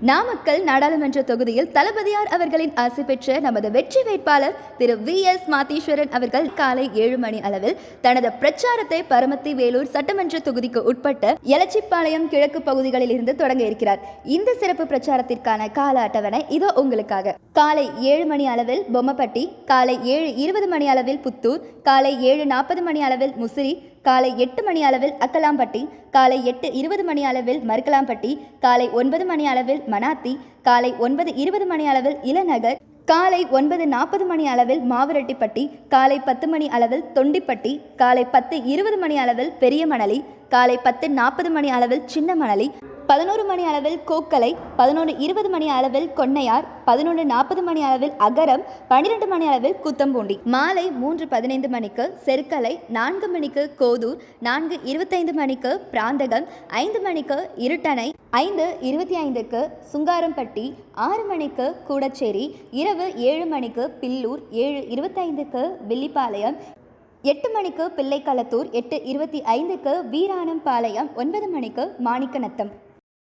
நாமக்கல் நாடாளுமன்ற தொகுதியில் தளபதியார் அவர்களின் ஆசை பெற்ற நமது வெற்றி வேட்பாளர் திரு VS மாதீஸ்வரன் அவர்கள் காலை 7 மணி அளவில் தனது பிரச்சாரத்தை பரமத்தி வேலூர் சட்டமன்ற தொகுதிக்கு உட்பட்ட எலச்சிப்பாளையம் கிழக்கு பகுதிகளில் இருந்து தொடங்க இருக்கிறார். இந்த சிறப்பு பிரச்சாரத்திற்கான கால அட்டவணை இதோ உங்களுக்காக. காலை 7 மணி அளவில் பொம்மப்பட்டி, காலை 7:20 மணி அளவில் புத்தூர், காலை 7:40 மணி அளவில் முசிறி, காலை 8 மணி அளவில் அக்கலாம்பட்டி, காலை 8:20 மணி அளவில் மருக்கலாம்பட்டி, காலை 9 மணி அளவில் மனாத்தி, காலை 9:20 மணி அளவில் இளநகர், காலை 9:40 மணி அளவில் மாவரெட்டிப்பட்டி, காலை 10 மணி அளவில் தொண்டிப்பட்டி, காலை 10:20 மணி அளவில் பெரிய மணலி, காலை 10:40 மணி அளவில் சின்ன மணலி, 11 மணி அளவில் கோக்கலை, 11:20 மணி அளவில் கொன்னையார், 11:40 மணி அளவில் அகரம், 12 மணி அளவில் கூத்தம்பூண்டி, மாலை 3:15 மணிக்கு செருக்கலை, 4 மணிக்கு கோதூர், 4:25 மணிக்கு பிராந்தகம், 5 மணிக்கு இருட்டணை, 5:25க்கு சுங்காரம்பட்டி, 6 மணிக்கு கூடச்சேரி, இரவு 7 மணிக்கு பில்லூர், 7:25க்கு வில்லிப்பாளையம், 8 மணிக்கு பிள்ளைக்களத்தூர், 8:25க்கு வீராணம்பாளையம், 9 மணிக்கு மாணிக்கநத்தம்.